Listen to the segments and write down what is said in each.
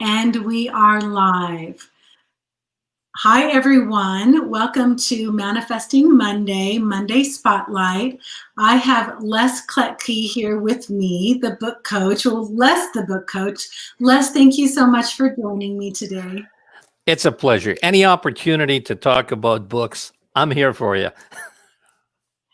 And we are live. Hi, everyone. Welcome to Manifesting Monday, Monday Spotlight. I have Les Kletke here with me, the book coach, well, Les, the book coach. Les, thank you so much for joining me today. It's a pleasure. Any opportunity to talk about books, I'm here for you.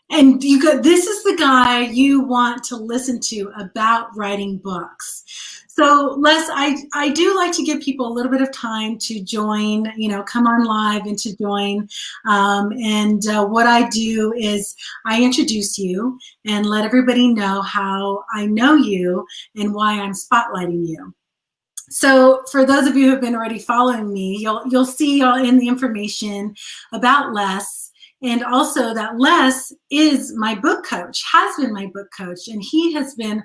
And this is the guy you want to listen to about writing books. So Les, I do like to give people a little bit of time to join, come on live and to join. What I do is I introduce you and let everybody know how I know you and why I'm spotlighting you. So for those of you who have been already following me, you'll see in the information about Les. And also that Les is my book coach, has been my book coach, and he has been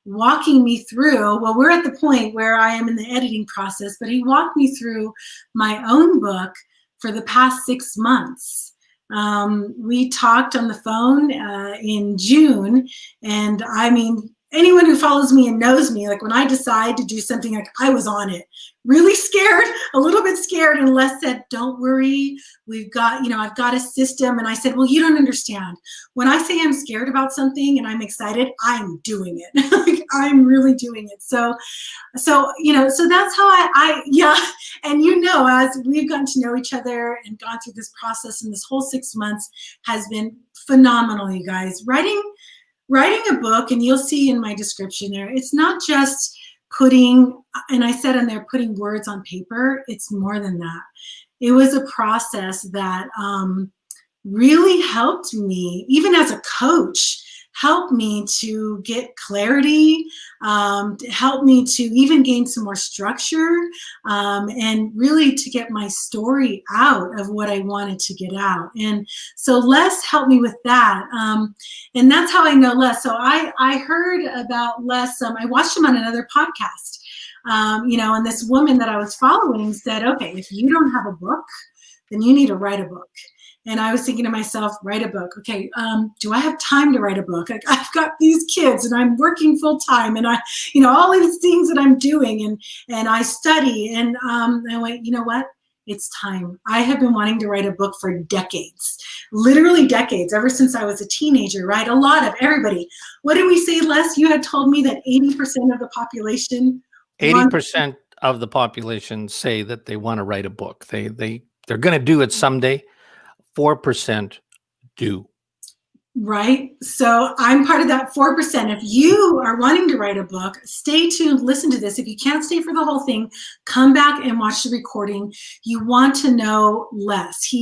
walking me through, well, we're at the point where I am in the editing process, but he walked me through my own book for the past 6 months. We talked on the phone in June, and I mean, anyone who follows me and knows me, like when I decide to do something, like I was on it, really scared, a little bit scared, and Les said, don't worry, we've got, I've got a system. And I said, well, you don't understand. When I say I'm scared about something and I'm excited, I'm doing it. Like, I'm really doing it. So that's how yeah. And as we've gotten to know each other and gone through this process, and this whole 6 months has been phenomenal, you guys. Writing a book, and you'll see in my description there, it's not just putting, and I said in there, putting words on paper. It's more than that. It was a process that really helped me, even as a coach, helped me to get clarity, help me to even gain some more structure, and really to get my story out of what I wanted to get out. And so Les helped me with that. And that's how I know Les. So I heard about Les. I watched him on another podcast. And this woman that I was following said, okay, if you don't have a book, then you need to write a book. And I was thinking to myself, write a book. Okay, do I have time to write a book? Like, I've got these kids and I'm working full time, and all these things that I'm doing, and I study. And I went, you know what? It's time. I have been wanting to write a book for decades, literally decades, ever since I was a teenager, right? A lot of everybody. What did we say, Les? You had told me that 80% of the population 80% of the population say that they want to write a book. They're going to do it someday. 4% do. Right. So I'm part of that 4%. If you are wanting to write a book, stay tuned, listen to this. If you can't stay for the whole thing, come back and watch the recording. You want to know Les.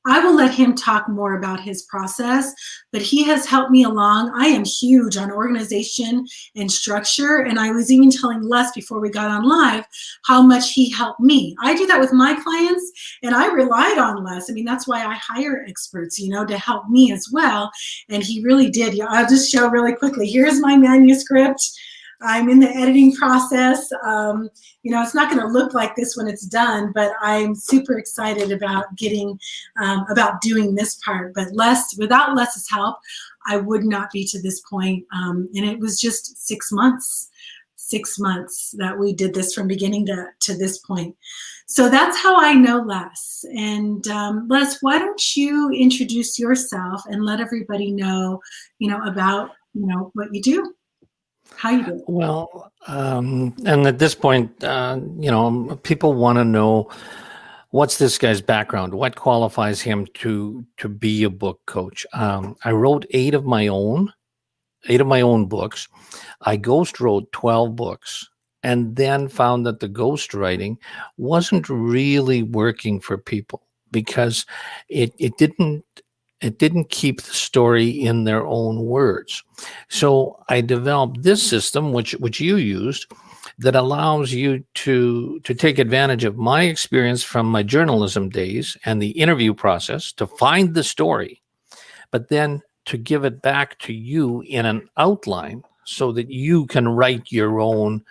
I will let him talk more about his process, but he has helped me along. I am huge on organization and structure. And I was even telling Les before we got on live how much he helped me. I do that with my clients, and I relied on Les. I mean, that's why I hire experts, to help me as well. And he really did. I'll just show really quickly. Here's my manuscript. I'm in the editing process. It's not going to look like this when it's done, but I'm super excited about about doing this part. But without Les's help, I would not be to this point. And it was just 6 months that we did this from beginning to this point. So that's how I know Les. And Les, why don't you introduce yourself and let everybody know, about, what you do. How you doing? Well, and at this point, people want to know, what's this guy's background? What qualifies him to be a book coach? I wrote 8 of my own books. I ghost wrote 12 books, and then found that the ghost writing wasn't really working for people because it didn't keep the story in their own words. So I developed this system, which you used, that allows you to take advantage of my experience from my journalism days and the interview process to find the story, but then to give it back to you in an outline so that you can write your own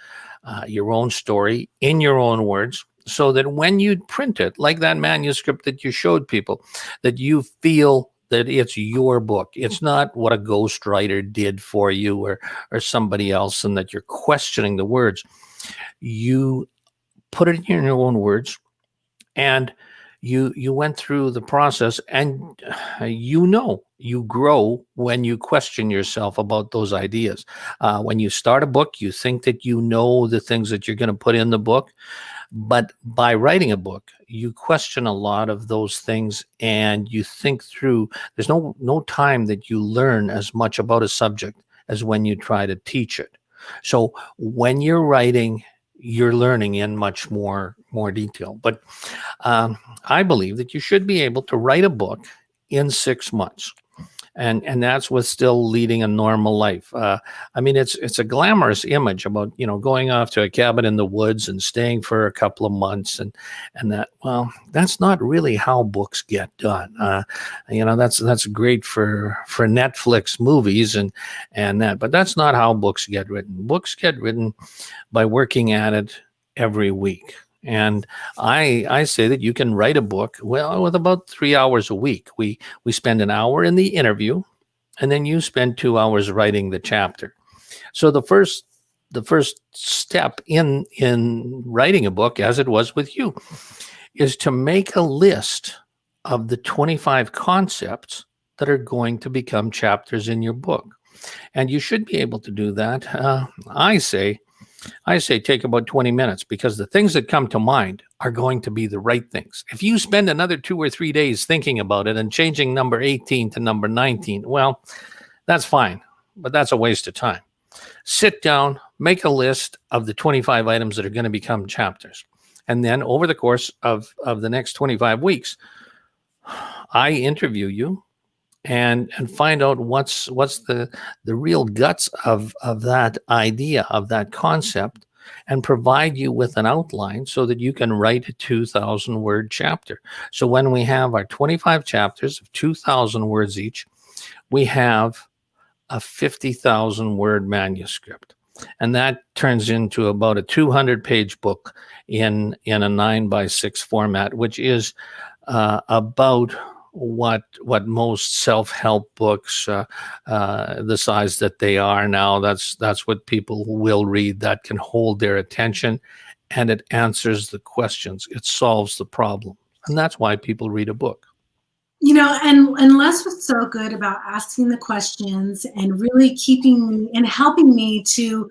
story in your own words, so that when you print it, like that manuscript that you showed people, that you feel that it's your book. It's not what a ghostwriter did for you or somebody else, and that you're questioning the words. You put it in your own words, and you went through the process, and you grow when you question yourself about those ideas. When you start a book, you think that you know the things that you're going to put in the book, but by writing a book, you question a lot of those things, and you think through. There's no time that you learn as much about a subject as when you try to teach it. So when you're writing, you're learning in much more detail. But I believe that you should be able to write a book in 6 months. And that's with still leading a normal life. I mean, it's a glamorous image about, going off to a cabin in the woods and staying for a couple of months, and that, well, that's not really how books get done. That's great for Netflix movies and that, but that's not how books get written. Books get written by working at it every week. And I say that you can write a book, well, with about 3 hours a week. We spend an hour in the interview, and then you spend 2 hours writing the chapter. So the first step in writing a book, as it was with you, is to make a list of the 25 concepts that are going to become chapters in your book. And you should be able to do that. I say take about 20 minutes, because the things that come to mind are going to be the right things. If you spend another 2 or 3 days thinking about it and changing number 18 to number 19, well, that's fine, but that's a waste of time. Sit down, make a list of the 25 items that are going to become chapters. And then over the course of the next 25 weeks, I interview you and find out what's the real guts of that idea, of that concept, and provide you with an outline so that you can write a 2,000 word chapter. So when we have our 25 chapters of 2,000 words each, we have a 50,000 word manuscript. And that turns into about a 200-page book in a 9x6 format, which is about what most self-help books, the size that they are now, that's what people will read, that can hold their attention, and it answers the questions. It solves the problem. And that's why people read a book. And Les was so good about asking the questions and really keeping me and helping me to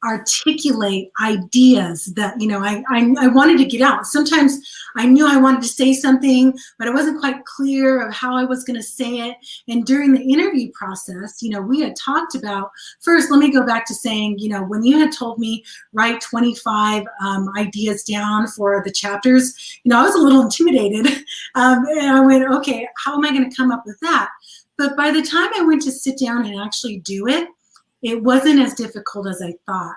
articulate ideas that, I wanted to get out. Sometimes I knew I wanted to say something, but I wasn't quite clear of how I was going to say it. And during the interview process, we had talked about, first, let me go back to saying, when you had told me write 25 ideas down for the chapters, I was a little intimidated. And I went, okay, how am I going to come up with that? But by the time I went to sit down and actually do it, it wasn't as difficult as I thought.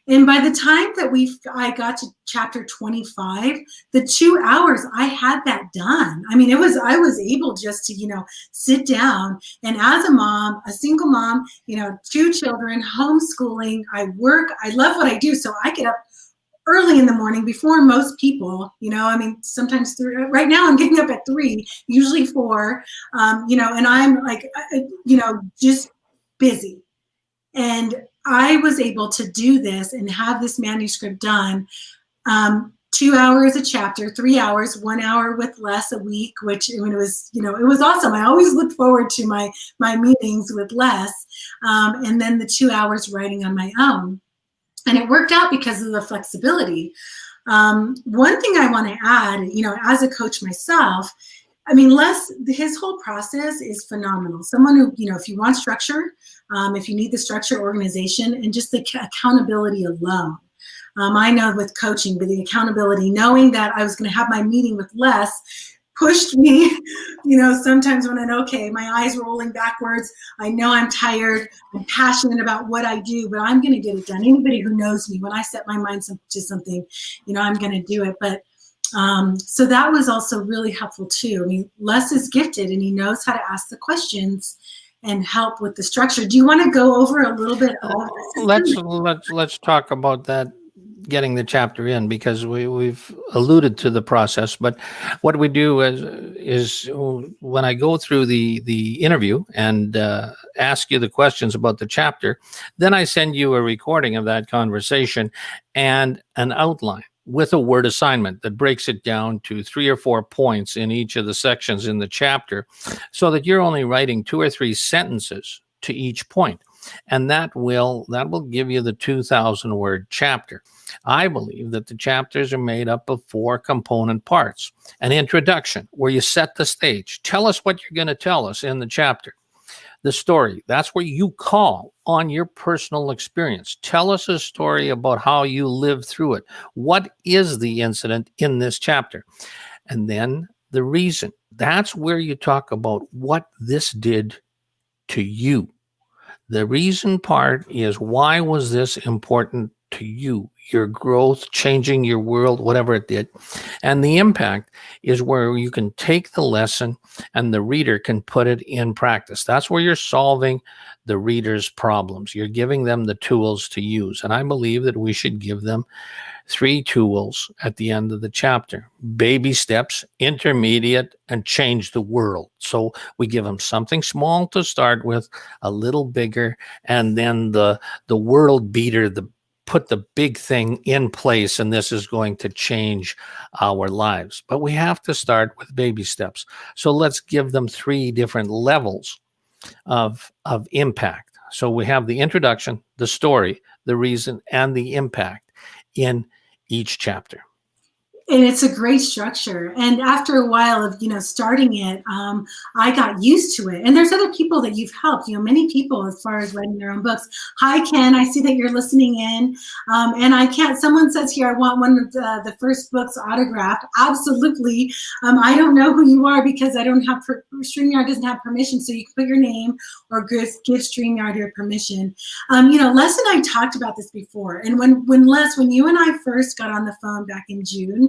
And by the time that I got to chapter 25, the 2 hours, I had that done. I mean, I was able just to, sit down, and as a mom, a single mom, 2 children, homeschooling, I work, I love what I do. So I get up early in the morning before most people, sometimes 3, right now I'm getting up at 3, usually 4, and I'm like, just busy. And I was able to do this and have this manuscript done. 2 hours a chapter, 3 hours, 1 hour with Les a week, which it was awesome. I always look forward to my meetings with Les, and then the 2 hours writing on my own. And it worked out because of the flexibility. One thing I want to add, as a coach myself, Les, his whole process is phenomenal. Someone who, if you want structure, if you need the structure, organization, and just the accountability alone. I know with coaching, but the accountability, knowing that I was going to have my meeting with Les, pushed me, sometimes when my eyes rolling backwards, I know I'm tired, I'm passionate about what I do, but I'm going to get it done. Anybody who knows me, when I set my mind to something, I'm going to do it. But so that was also really helpful too. Les is gifted and he knows how to ask the questions and help with the structure. Do you want to go over a little bit of let's talk about that getting the chapter in, because we've alluded to the process. But what we do is when I go through the interview and ask you the questions about the chapter, then I send you a recording of that conversation and an outline with a word assignment that breaks it down to 3 or 4 points in each of the sections in the chapter, so that you're only writing 2 or 3 sentences to each point. And that will give you the 2,000 word chapter. I believe that the chapters are made up of 4 component parts. An introduction, where you set the stage. Tell us what you're going to tell us in the chapter. The story, that's where you call on your personal experience. Tell us a story about how you lived through it. What is the incident in this chapter? And then the reason. That's where you talk about what this did to you. The reason part is, why was this important to you? Your growth, changing your world, whatever it did. And the impact is where you can take the lesson and the reader can put it in practice. That's where you're solving the reader's problems. You're giving them the tools to use. And I believe that we should give them 3 tools at the end of the chapter: baby steps, intermediate, and change the world. So we give them something small to start with, a little bigger, and then the world beater, put the big thing in place, and this is going to change our lives. But we have to start with baby steps. So let's give them 3 different levels of impact. So we have the introduction, the story, the reason, and the impact in each chapter. And it's a great structure. And after a while of, starting it, I got used to it. And there's other people that you've helped, many people as far as writing their own books. Hi, Ken, I see that you're listening in. And someone says here, I want one of the first books autographed. Absolutely. I don't know who you are, because I don't have, StreamYard doesn't have permission. So you can put your name or give StreamYard your permission. Les and I talked about this before. And when you and I first got on the phone back in June,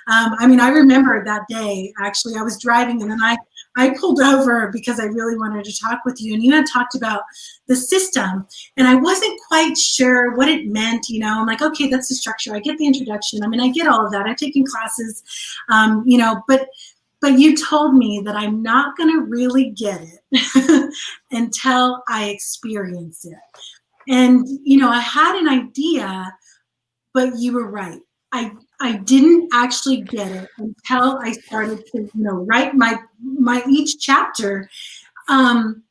I remember that day. Actually, I was driving, and then I pulled over because I really wanted to talk with you. And you had talked about the system, and I wasn't quite sure what it meant. I'm like, okay, that's the structure. I get the introduction. I get all of that. I've taken classes, but you told me that I'm not going to really get it until I experience it. And, I had an idea, but you were right. I didn't actually get it until I started to, write my each chapter. And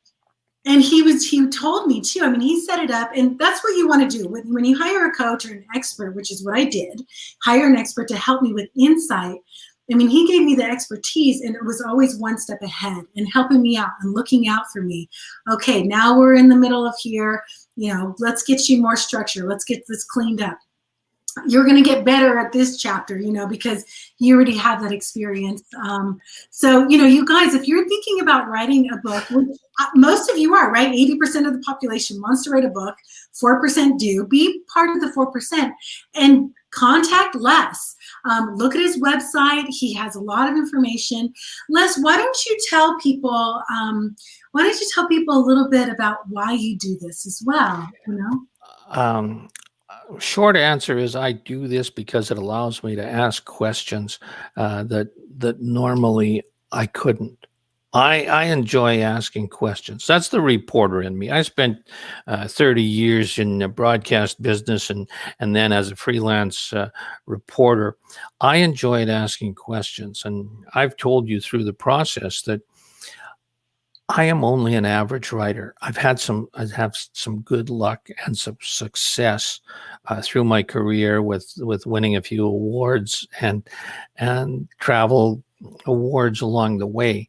he told me too. He set it up, and that's what you want to do when you hire a coach or an expert, which is what I did. Hire an expert to help me with insight. He gave me the expertise, and it was always one step ahead and helping me out and looking out for me. Okay, now we're in the middle of here. Let's get you more structure. Let's get this cleaned up. You're going to get better at this chapter, because you already have that experience. So, you guys, if you're thinking about writing a book, which most of you are, right? 80% of the population wants to write a book. 4% do. Be part of the 4% and contact Les. Look at his website. He has a lot of information. Les, why don't you tell people a little bit about why you do this as well, Short answer is, I do this because it allows me to ask questions that normally I couldn't. I enjoy asking questions. That's the reporter in me. I spent 30 years in the broadcast business and then as a freelance reporter. I enjoyed asking questions. And I've told you through the process that I am only an average writer. I have some good luck and some success through my career with winning a few awards and travel awards along the way.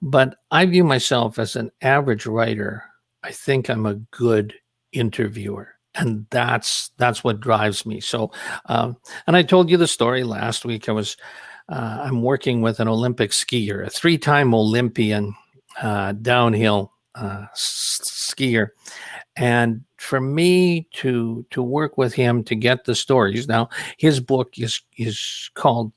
But I view myself as an average writer. I think I'm a good interviewer. And that's what drives me. So, and I told you the story last week. I'm working with an Olympic skier, a 3-time Olympian downhill skier. And for me to work with him to get the stories. Now, his book is called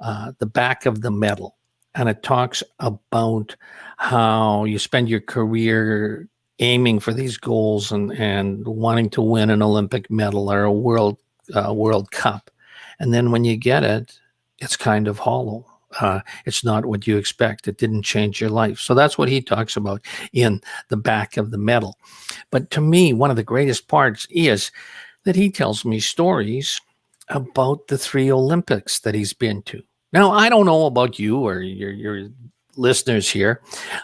The Back of the Medal. And it talks about how you spend your career aiming for these goals and wanting to win an Olympic medal or a world World Cup. And then when you get it, it's kind of hollow. It's not what you expect. It didn't change your life. So that's what he talks about in the back of the medal. But to me, one of the greatest parts is that he tells me stories about the 3 Olympics that he's been to. Now, I don't know about you or your listeners here,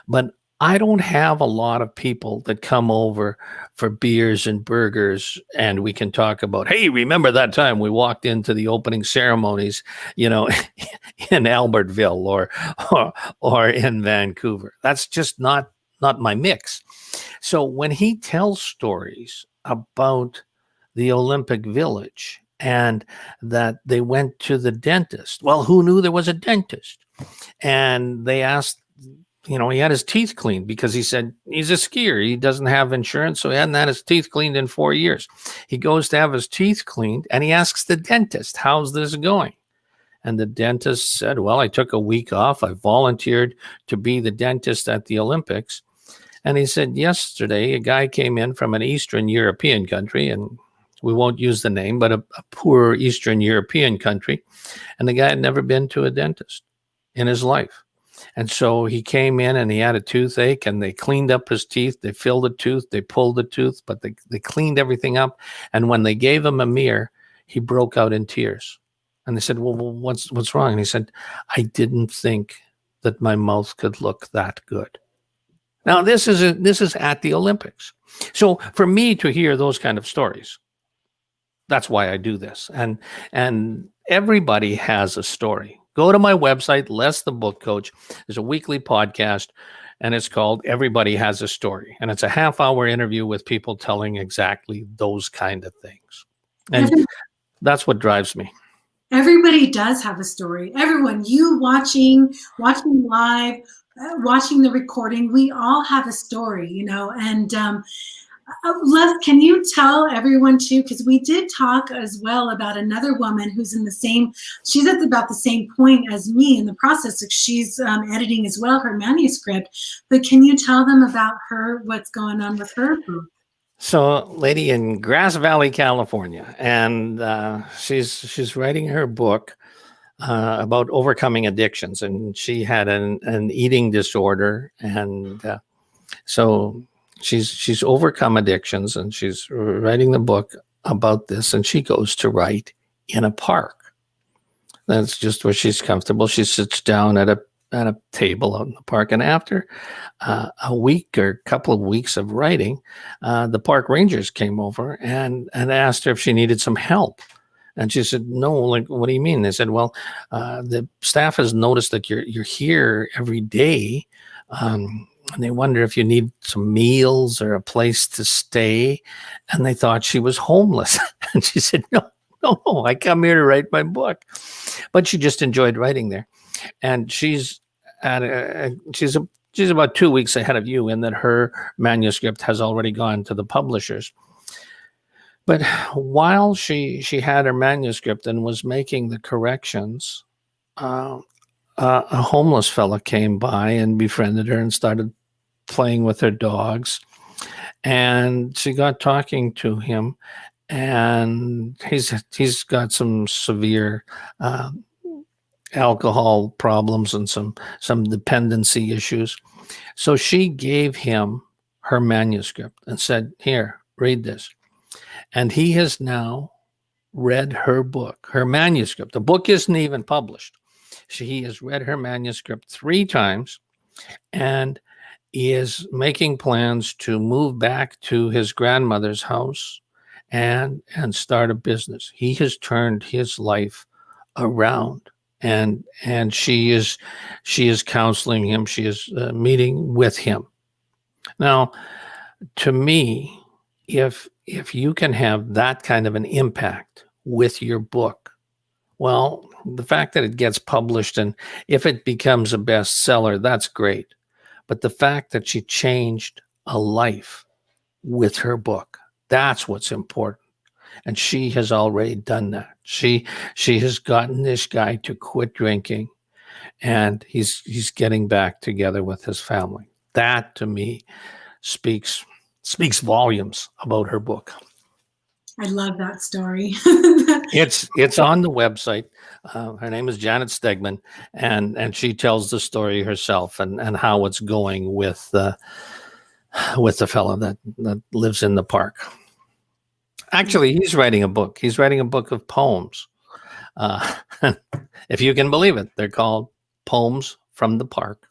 but I don't have a lot of people that come over for beers and burgers and we can talk about, hey, remember that time we walked into the opening ceremonies, in Albertville or in Vancouver. That's just not my mix. So when he tells stories about the Olympic Village and that they went to the dentist, well, who knew there was a dentist? And they asked, he had his teeth cleaned because he said he's a skier. He doesn't have insurance, so he hadn't had his teeth cleaned in 4 years. He goes to have his teeth cleaned, and he asks the dentist, how's this going? And the dentist said, well, I took a week off. I volunteered to be the dentist at the Olympics. And he said, yesterday, a guy came in from an Eastern European country, and we won't use the name, but a poor Eastern European country. And the guy had never been to a dentist in his life. And so he came in and he had a toothache and they cleaned up his teeth. They filled the tooth, they pulled the tooth, but they cleaned everything up. And when they gave him a mirror, he broke out in tears. And they said, well, what's wrong? And he said, I didn't think that my mouth could look that good. Now, this is at the Olympics. So for me to hear those kind of stories, that's why I do this. And everybody has a story. Go to my website, Les the Book Coach. There's a weekly podcast, and it's called Everybody Has a Story. And it's a half-hour interview with people telling exactly those kind of things. And that's what drives me. Everybody does have a story. Everyone, you watching live, watching the recording, we all have a story, and Les, can you tell everyone too, because we did talk as well about another woman who's she's at about the same point as me in the process. She's editing as well, her manuscript, but can you tell them about her, what's going on with her book? So, lady in Grass Valley, California, and she's writing her book about overcoming addictions, and she had an eating disorder, and so she's overcome addictions, and she's writing the book about this, and she goes to write in a park. That's just where she's comfortable. She sits down at a table out in the park, and after a week or a couple of weeks of writing, the park rangers came over and asked her if she needed some help. And she said, no, like, what do you mean? They said, well, the staff has noticed that you're here every day. And they wonder if you need some meals or a place to stay. And they thought she was homeless. And she said, no, I come here to write my book. But she just enjoyed writing there. And she's about 2 weeks ahead of you in that her manuscript has already gone to the publishers. But while she had her manuscript and was making the corrections, a homeless fella came by and befriended her and started playing with her dogs. And she got talking to him, and he's got some severe alcohol problems and some dependency issues. So she gave him her manuscript and said, here, read this. And he has now read her book, her manuscript. The book isn't even published. He has read her manuscript 3 times and is making plans to move back to his grandmother's house and start a business. He has turned his life around, and she is counseling him. She is meeting with him. Now, to me, if you can have that kind of an impact with your book, well, the fact that it gets published and if it becomes a bestseller, that's great. But the fact that she changed a life with her book, that's what's important. And she has already done that. She has gotten this guy to quit drinking, and he's getting back together with his family. That, to me, speaks volumes about her book. I love that story. It's on the website. Her name is Janet Stegman, and she tells the story herself and how it's going with the fellow that lives in the park. Actually, he's writing a book. He's writing a book of poems. Uh, if you can believe it, they're called Poems from the Park.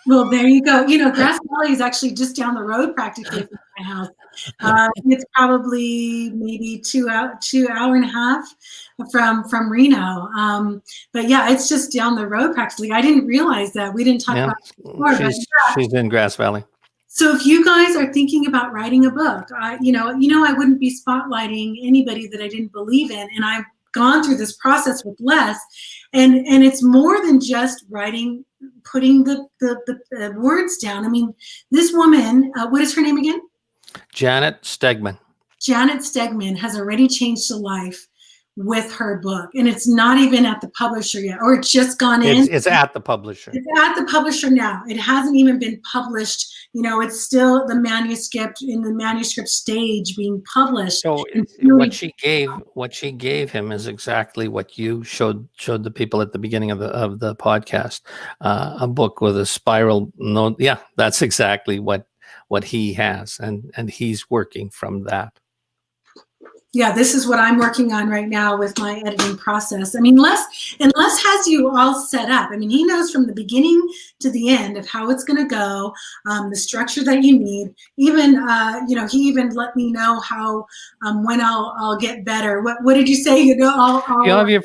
Well, there you go. You know, Grass Valley is actually just down the road practically from my house. It's probably maybe 2 hour and a half from Reno. But yeah, it's just down the road practically. I didn't realize that. We didn't talk Yeah, about it before, but she's in Grass Valley. so if you guys are thinking about writing a book, I wouldn't be spotlighting anybody that I didn't believe in, and I've gone through this process with Les, and it's more than just writing, putting the words down. I mean, this woman, what is her name again? Janet Stegman. Janet Stegman has already changed a life with her book, and it's not even at the publisher yet, or it's just gone in. It's at the publisher. It's at the publisher now. It hasn't even been published. You know, it's still the manuscript in the manuscript stage being published. So really, what she gave him is exactly what you showed the people at the beginning of the podcast. A book with a spiral note. Yeah, that's exactly what he has, and he's working from that. yeah, this is what I'm working on right now with my editing process. I mean, Les has you all set up. I mean, he knows from the beginning to the end of how it's going to go, the structure that you need. Even, he even let me know how when I'll get better. What did you say? You have your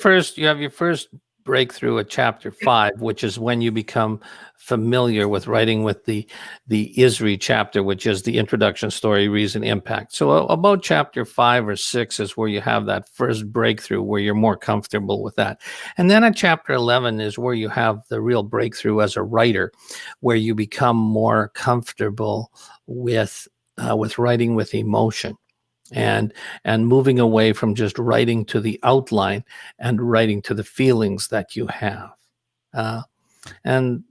first breakthrough at chapter 5, which is when you become familiar with writing with the ISRI chapter, which is the introduction, story, reason, impact. So about chapter 5 or 6 is where you have that first breakthrough, where you're more comfortable with that. And then at chapter 11 is where you have the real breakthrough as a writer, where you become more comfortable with writing with emotion. And moving away from just writing to the outline and writing to the feelings that you have. And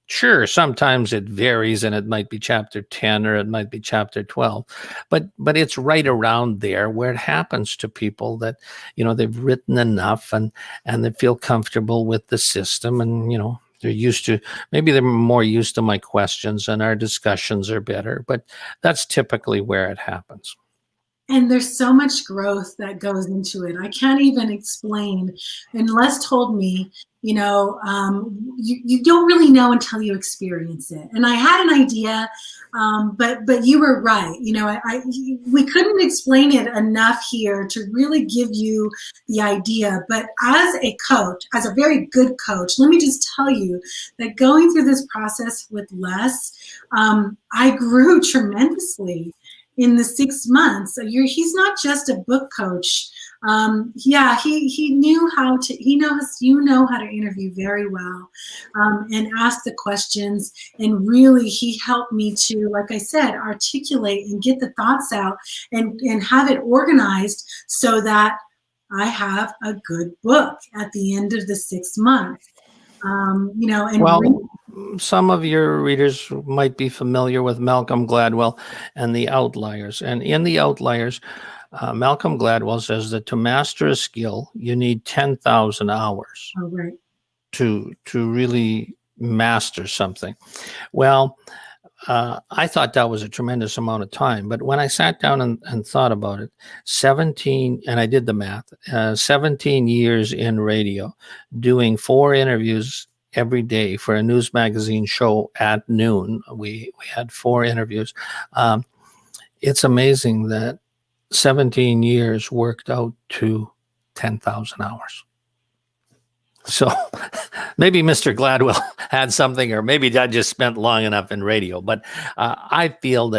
sure, sometimes it varies, and it might be chapter 10 or it might be chapter 12, but it's right around there where it happens to people that, they've written enough and they feel comfortable with the system, and, they're more used to my questions, and our discussions are better, but that's typically where it happens. And there's so much growth that goes into it. I can't even explain. And Les told me, you don't really know until you experience it. And I had an idea, but you were right. We couldn't explain it enough here to really give you the idea. But as a coach, as a very good coach, let me just tell you that going through this process with Les, I grew tremendously. In the 6 months, he's not just a book coach. He knew how to. He knows how to interview very well, and ask the questions. And really, he helped me to, like I said, articulate and get the thoughts out, and have it organized so that I have a good book at the end of the 6 months. Some of your readers might be familiar with Malcolm Gladwell and the Outliers. And in the Outliers, Malcolm Gladwell says that to master a skill, you need 10,000 hours to really master something. Well, I thought that was a tremendous amount of time. But when I sat down and thought about it, 17, and I did the math, 17 years in radio, doing 4 interviews every day for a news magazine show at noon. We had 4 interviews. It's amazing that 17 years worked out to 10,000 hours. So maybe Mr. Gladwell had something, or maybe I just spent long enough in radio. But I feel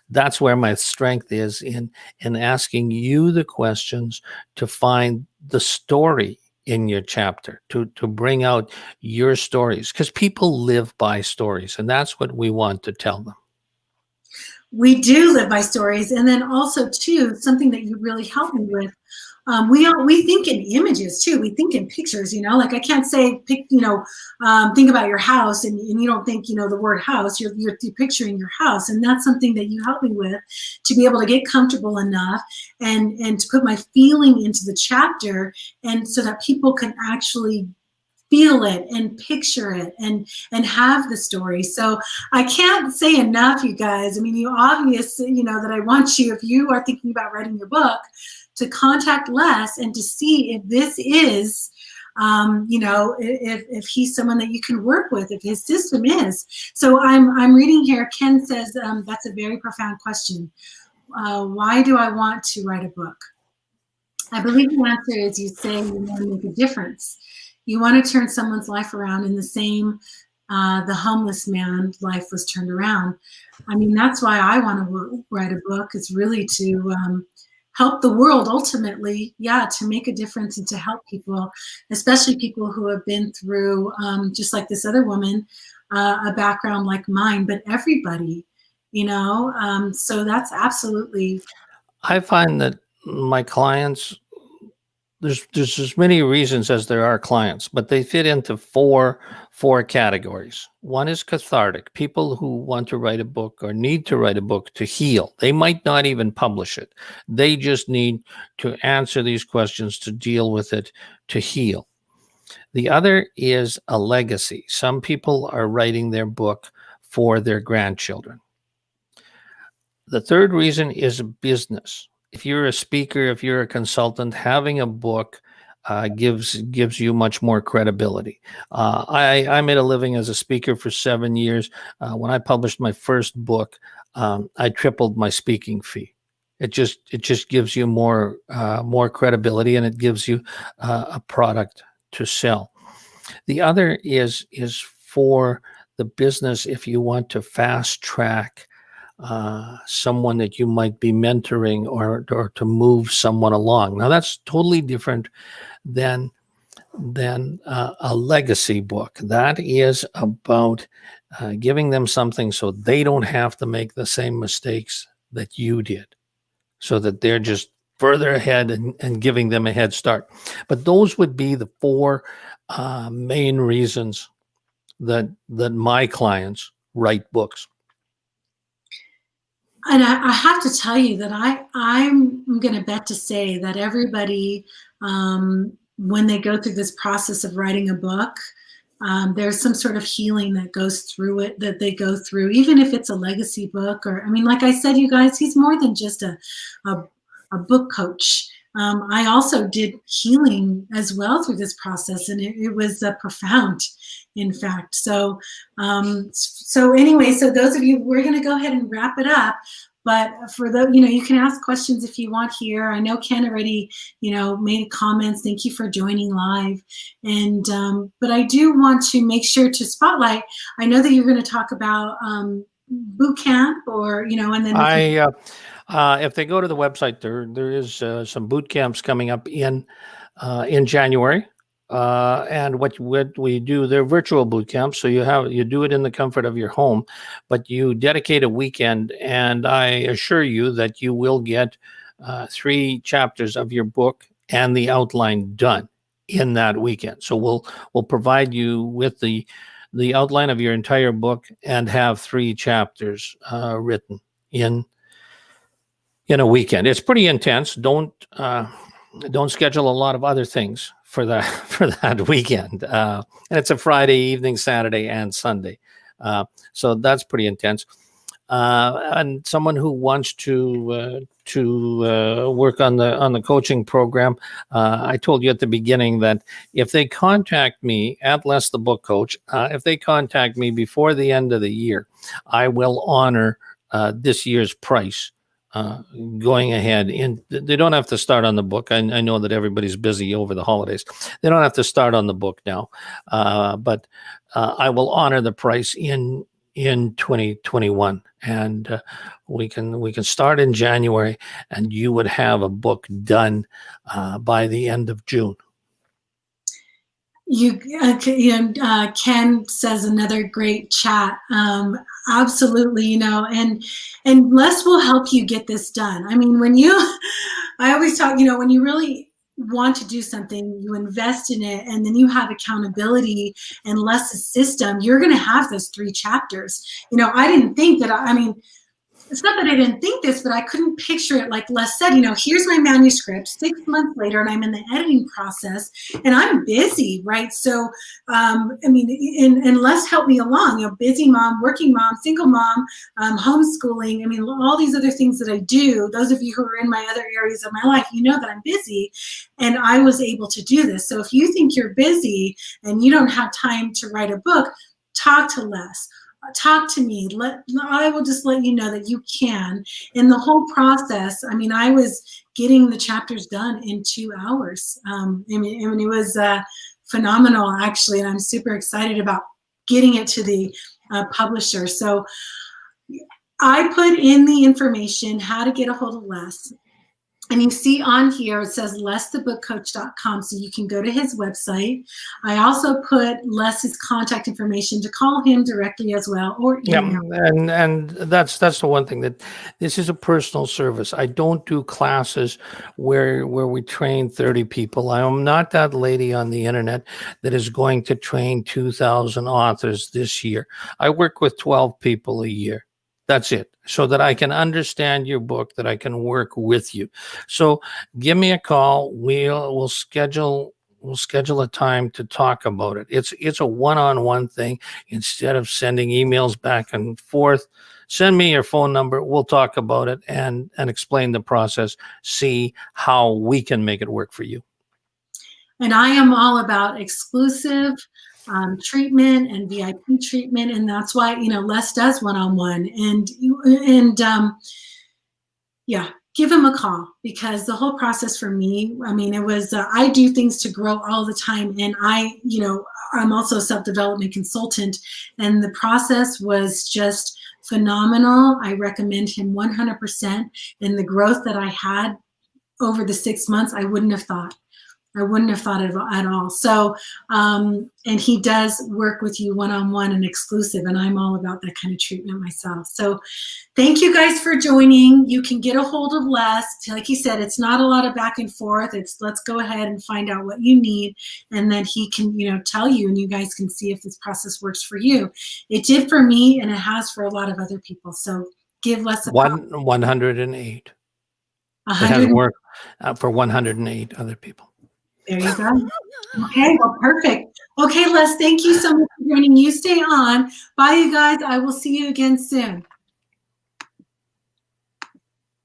that's where my strength is in asking you the questions to find the story in your chapter, to bring out your stories, because people live by stories, and that's what we want to tell them. we do live by stories. And then also too, something that you really helped me with, we think in images too. We think in pictures, like I can't say, think about your house and you don't think, the word house, you're picturing your house. And that's something that you helped me with, to be able to get comfortable enough and to put my feeling into the chapter, and so that people can actually feel it and picture it and have the story. So I can't say enough, you guys. I mean, you obviously, that I want you, if you are thinking about writing your book, to contact Les and to see if this is, if he's someone that you can work with, if his system is. So I'm reading here. Ken says, that's a very profound question. Why do I want to write a book? I believe the answer is, you say you want to make a difference. You want to turn someone's life around in the same, the homeless man's life was turned around. I mean, that's why I want to write a book, is really to help the world ultimately, to make a difference and to help people, especially people who have been through, just like this other woman, a background like mine, but everybody, so that's absolutely. I find that my clients, there's as many reasons as there are clients, but they fit into four categories. One is cathartic, people who want to write a book or need to write a book to heal. They might not even publish it. They just need to answer these questions, to deal with it, to heal. The other is a legacy. Some people are writing their book for their grandchildren. The third reason is business. If you're a speaker, if you're a consultant, having a book gives you much more credibility. I made a living as a speaker for 7 years. When I published my first book, I tripled my speaking fee. It just gives you more credibility, and it gives you a product to sell. The other is for the business. If you want to fast track someone that you might be mentoring, or to move someone along. Now that's totally different than a legacy book. That is about giving them something so they don't have to make the same mistakes that you did, so that they're just further ahead and giving them a head start. But those would be the four main reasons that my clients write books. And I have to tell you that I'm going to bet to say that everybody, when they go through this process of writing a book, there's some sort of healing that goes through it, that they go through, even if it's a legacy book. Or, I mean, like I said, you guys, he's more than just a book coach. I also did healing as well through this process, and it was profound, in fact. So anyway, so those of you, we're going to go ahead and wrap it up. But for the, you can ask questions if you want here. I know Ken already, made comments. Thank you for joining live. And but I do want to make sure to spotlight. I know that you're going to talk about boot camp, or and then if they go to the website, there is some boot camps coming up in January. And what we do, they're virtual boot camps. So you do it in the comfort of your home, but you dedicate a weekend, and I assure you that you will get 3 chapters of your book and the outline done in that weekend. So we'll provide you with the outline of your entire book and have 3 chapters written in a weekend. It's pretty intense. Don't schedule a lot of other things for that weekend. And it's a Friday evening, Saturday, and Sunday. So that's pretty intense. And someone who wants to work on the coaching program, I told you at the beginning that if they contact me at Les the Book Coach, if they contact me before the end of the year, I will honor this year's price. Going ahead, and they don't have to start on the book. I know that everybody's busy over the holidays. They don't have to start on the book now, but I will honor the price in 2021, and we can start in January, and you would have a book done by the end of June. Ken says another great chat. Absolutely, and Les will help you get this done. I mean, I always talk, when you really want to do something, you invest in it, and then you have accountability and Les's system, you're going to have those 3 chapters. I didn't think that, I mean, it's not that I didn't think this, but I couldn't picture it like Les said, here's my manuscript 6 months later, and I'm in the editing process, and I'm busy, right? So, and Les helped me along, busy mom, working mom, single mom, homeschooling. I mean, all these other things that I do. Those of you who are in my other areas of my life, you know that I'm busy, and I was able to do this. So if you think you're busy and you don't have time to write a book, talk to Les. Talk to me. I will just let you know that you can. In the whole process, I mean, I was getting the chapters done in 2 hours. It was phenomenal, actually, and I'm super excited about getting it to the publisher. So I put in the information, how to get a hold of Les. And you see on here, it says lesthebookcoach.com, so you can go to his website. I also put Les's contact information to call him directly as well, or email. Yeah, and that's the one thing, that this is a personal service. I don't do classes where we train 30 people. I am not that lady on the internet that is going to train 2,000 authors this year. I work with 12 people a year. That's it. So that I can understand your book, that I can work with you. So give me a call. We'll schedule a time to talk about it. It's a one-on-one thing. Instead of sending emails back and forth, send me your phone number. We'll talk about it and explain the process. See how we can make it work for you. And I am all about exclusive treatment and VIP treatment, and that's why Les does one-on-one, and give him a call, because the whole process for me, I mean, it was I do things to grow all the time, and I'm also a self-development consultant, and the process was just phenomenal. I recommend him 100%, and the growth that I had over the 6 months, I wouldn't have thought it at all. So, and he does work with you one-on-one and exclusive, and I'm all about that kind of treatment myself. So thank you guys for joining. You can get a hold of Les. Like he said, it's not a lot of back and forth. It's let's go ahead and find out what you need, and then he can, tell you, and you guys can see if this process works for you. It did for me, and it has for a lot of other people. So give Les a call. 108. 100. It has worked for 108 other people. There you go. Okay, well, perfect. Okay, Les, thank you so much for joining. You stay on. Bye, you guys. I will see you again soon.